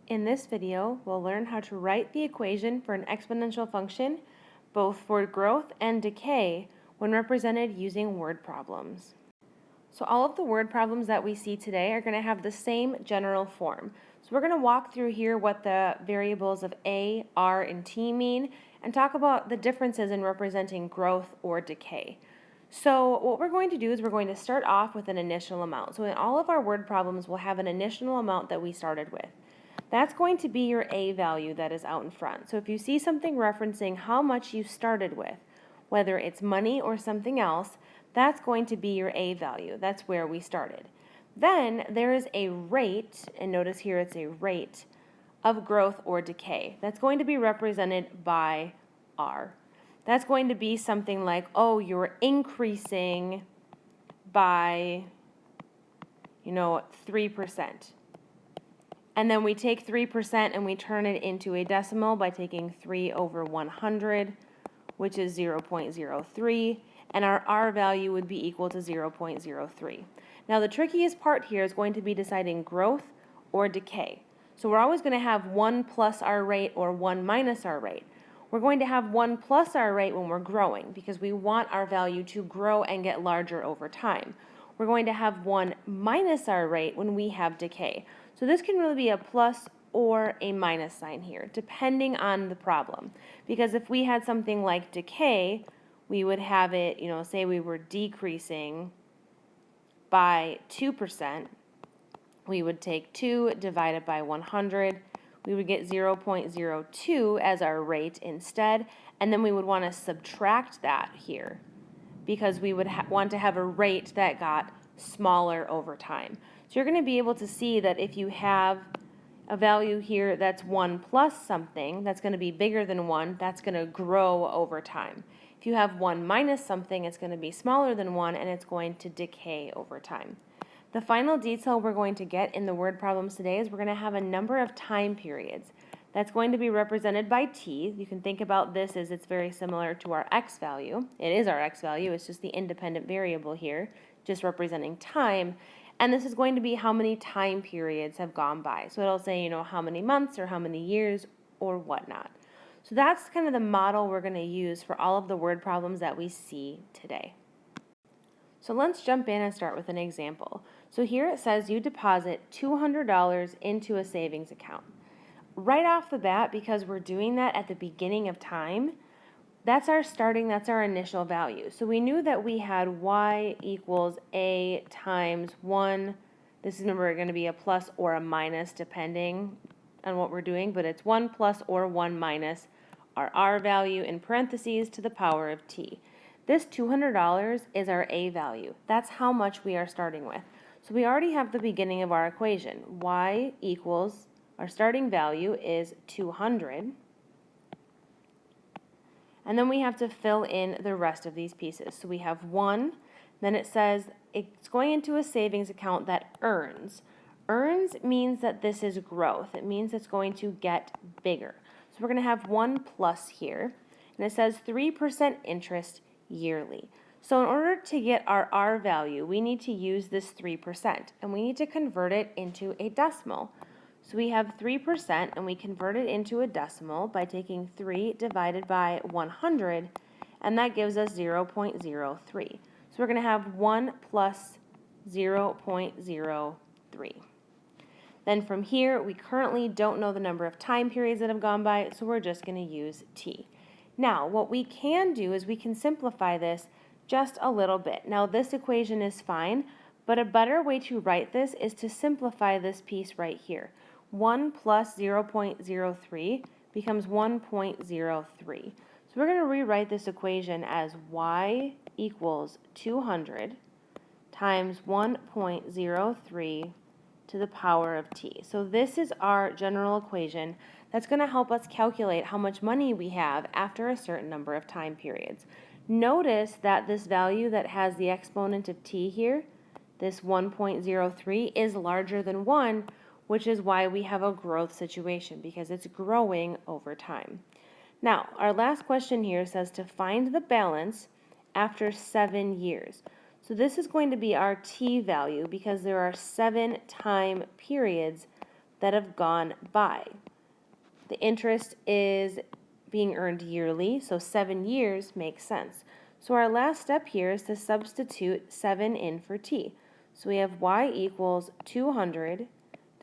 In this video, we'll learn how to write the equation for an exponential function, both for growth and decay, when represented using word problems. So all of the word problems that we see today are going to have the same general form. So we're going to walk through here what the variables of A, R, and T mean, and talk about the differences in representing growth or decay. So what we're going to do is we're going to start off with an initial amount. So in all of our word problems, we'll have an initial amount that we started with. That's going to be your A value that is out in front. So if you see something referencing how much you started with, whether it's money or something else, that's going to be your A value. That's where we started. Then there is a rate, and notice here it's a rate of growth or decay. That's going to be represented by R. That's going to be something like, oh, you're increasing by, 3%. And then we take 3% and we turn it into a decimal by taking 3 over 100, which is 0.03, and our R value would be equal to 0.03. Now the trickiest part here is going to be deciding growth or decay. So we're always going to have 1 plus our rate or 1 minus our rate. We're going to have 1 plus our rate when we're growing because we want our value to grow and get larger over time. We're going to have 1 minus our rate when we have decay. So this can really be a plus or a minus sign here, depending on the problem. Because if we had something like decay, we would have it, say we were decreasing by 2%, we would take 2 divided by 100, we would get 0.02 as our rate instead, and then we would want to subtract that here because we would want to have a rate that got smaller over time. So you're going to be able to see that if you have a value here that's 1 plus something, that's going to be bigger than 1, that's going to grow over time. If you have 1 minus something, it's going to be smaller than 1, and it's going to decay over time. The final detail we're going to get in the word problems today is we're going to have a number of time periods. That's going to be represented by t. You can think about this as it's very similar to our x value. It is our x value, it's just the independent variable here, just representing time. And this is going to be how many time periods have gone by. So it'll say, how many months or how many years or whatnot. So that's kind of the model we're going to use for all of the word problems that we see today. So let's jump in and start with an example. So here it says you deposit $200 into a savings account. Right off the bat, because we're doing that at the beginning of time, that's our initial value. So we knew that we had y equals a times 1. This is, remember, going to be a plus or a minus depending on what we're doing, but it's 1 plus or 1 minus our r value in parentheses to the power of t. This $200 is our a value. That's how much we are starting with. So we already have the beginning of our equation. Y equals, our starting value is 200. And then we have to fill in the rest of these pieces. So we have 1, then it says it's going into a savings account that earns. Earns means that this is growth. It means it's going to get bigger. So we're going to have 1 plus here, and it says 3% interest yearly. So in order to get our R value, we need to use this 3%, and we need to convert it into a decimal. So we have 3%, and we convert it into a decimal by taking 3 divided by 100, and that gives us 0.03. So we're going to have 1 plus 0.03. Then from here, we currently don't know the number of time periods that have gone by, so we're just going to use t. Now, what we can do is we can simplify this just a little bit. Now, this equation is fine, but a better way to write this is to simplify this piece right here. 1 plus 0.03 becomes 1.03. So we're going to rewrite this equation as y equals 200 times 1.03 to the power of t. So this is our general equation that's going to help us calculate how much money we have after a certain number of time periods. Notice that this value that has the exponent of t here, this 1.03, is larger than 1, which is why we have a growth situation, because it's growing over time. Now, our last question here says to find the balance after 7 years. So this is going to be our t value because there are 7 time periods that have gone by. The interest is being earned yearly, so 7 years makes sense. So our last step here is to substitute 7 in for t. So we have y equals 200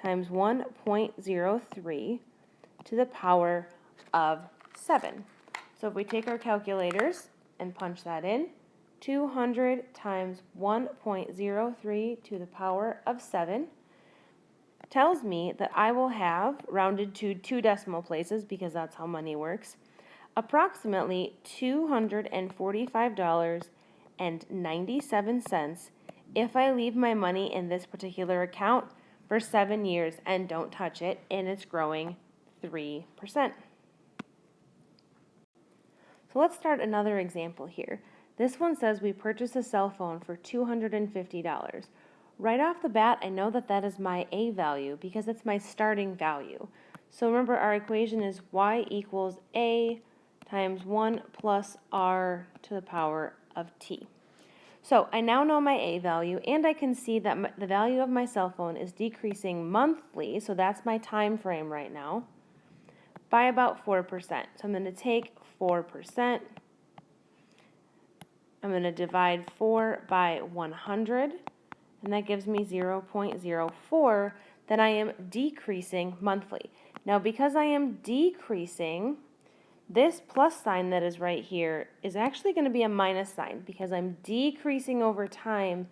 times 1.03 to the power of 7. So if we take our calculators and punch that in, 200 times 1.03 to the power of 7 tells me that I will have, rounded to 2 decimal places because that's how money works, approximately $245.97 if I leave my money in this particular account for 7 years and don't touch it, and it's growing 3%. So let's start another example here. This one says we purchased a cell phone for $250. Right off the bat, I know that that is my A value because it's my starting value. So remember, our equation is y equals A times 1 plus r to the power of t. So I now know my A value, and I can see that the value of my cell phone is decreasing monthly, so that's my time frame right now, by about 4%. So I'm going to take 4%. I'm going to divide 4 by 100, and that gives me 0.04 that I am decreasing monthly. Now, because I am decreasing, this plus sign that is right here is actually going to be a minus sign because I'm decreasing over time.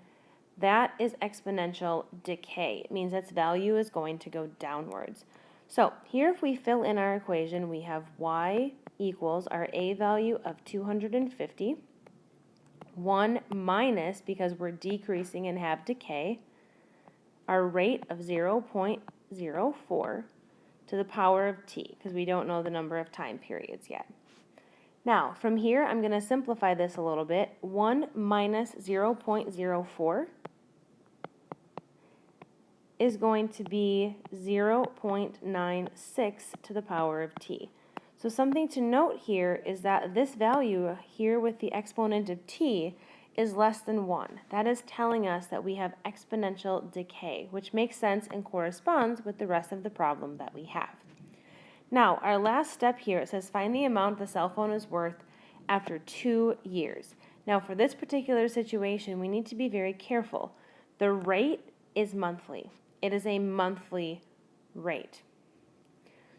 That is exponential decay. It means its value is going to go downwards. So here, if we fill in our equation, we have y equals our A value of 250, 1 minus, because we're decreasing and have decay, our rate of 0.04 to the power of t, because we don't know the number of time periods yet. Now, from here, I'm going to simplify this a little bit. 1 minus 0.04 is going to be 0.96 to the power of t. So something to note here is that this value here with the exponent of t is less than 1. That is telling us that we have exponential decay, which makes sense and corresponds with the rest of the problem that we have. Now, our last step here, it says find the amount the cell phone is worth after 2 years. Now, for this particular situation, we need to be very careful. The rate is monthly. It is a monthly rate.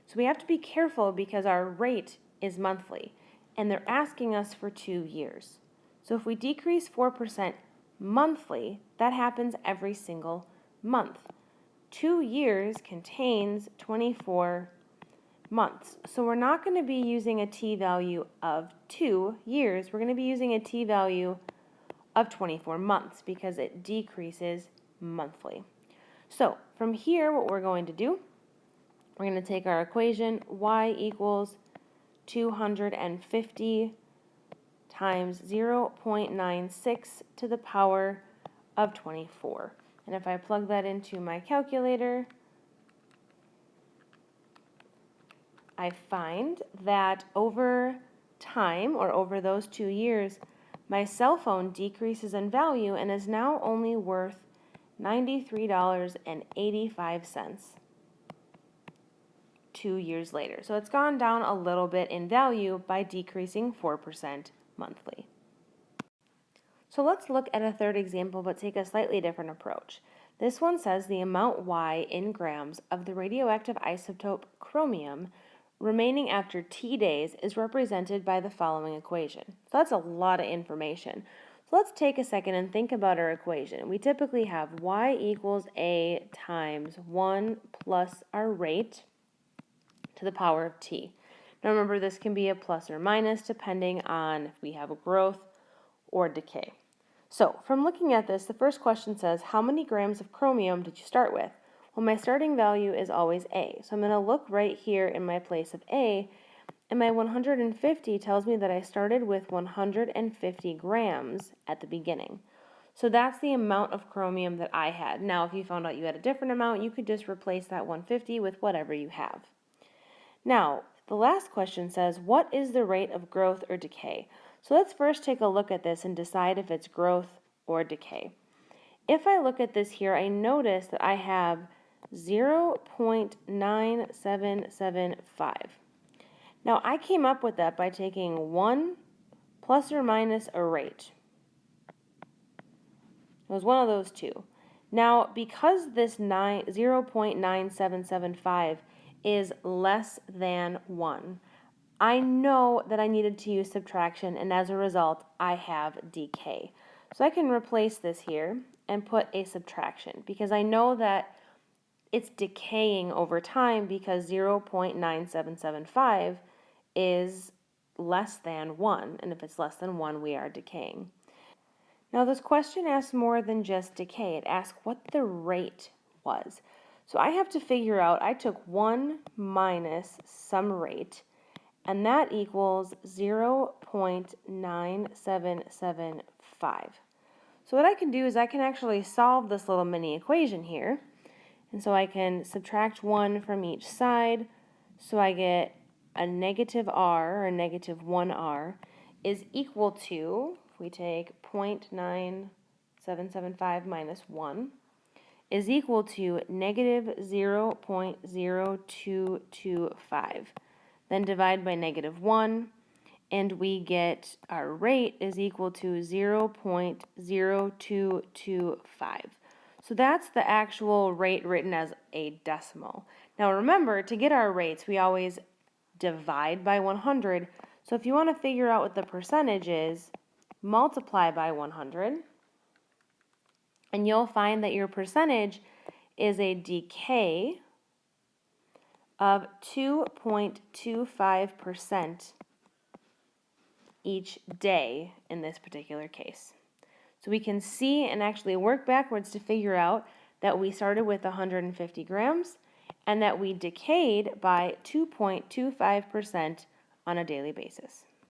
So we have to be careful because our rate is monthly, and they're asking us for 2 years. So if we decrease 4% monthly, that happens every single month. 2 years contains 24 months. So we're not going to be using a t-value of 2 years. We're going to be using a t-value of 24 months because it decreases monthly. So from here, what we're going to do, we're going to take our equation, y equals 250 times 0.96 to the power of 24. And if I plug that into my calculator, I find that over time, or over those 2 years, my cell phone decreases in value and is now only worth $93.85 2 years later. So it's gone down a little bit in value by decreasing 4% monthly. So let's look at a third example, but take a slightly different approach. This one says the amount Y in grams of the radioactive isotope chromium remaining after T days is represented by the following equation. So that's a lot of information. So let's take a second and think about our equation. We typically have Y equals A times 1 plus our rate to the power of T. Now remember, this can be a plus or minus depending on if we have a growth or decay. So from looking at this, the first question says, how many grams of chromium did you start with? Well, my starting value is always A. So I'm going to look right here in my place of A, and my 150 tells me that I started with 150 grams at the beginning. So that's the amount of chromium that I had. Now, if you found out you had a different amount, you could just replace that 150 with whatever you have. Now, the last question says, what is the rate of growth or decay? So let's first take a look at this and decide if it's growth or decay. If I look at this here, I notice that I have 0.9775. Now, I came up with that by taking 1 plus or minus a rate. It was one of those two. Now, because this 0.9775 is less than 1, I know that I needed to use subtraction, and as a result, I have decay. So I can replace this here and put a subtraction, because I know that it's decaying over time because 0.9775 is less than 1, and if it's less than 1, we are decaying. Now this question asks more than just decay. It asks what the rate was. So I have to figure out, I took 1 minus some rate, and that equals 0.9775. So what I can do is I can actually solve this little mini equation here. And so I can subtract 1 from each side, so I get a negative r, or negative 1r, is equal to, if we take 0.9775 minus 1, is equal to negative 0.0225. Then divide by negative 1, and we get our rate is equal to 0.0225. So that's the actual rate written as a decimal. Now remember, to get our rates, we always divide by 100. So if you want to figure out what the percentage is, multiply by 100, and you'll find that your percentage is a decay of 2.25% each day in this particular case. So we can see and actually work backwards to figure out that we started with 150 grams and that we decayed by 2.25% on a daily basis.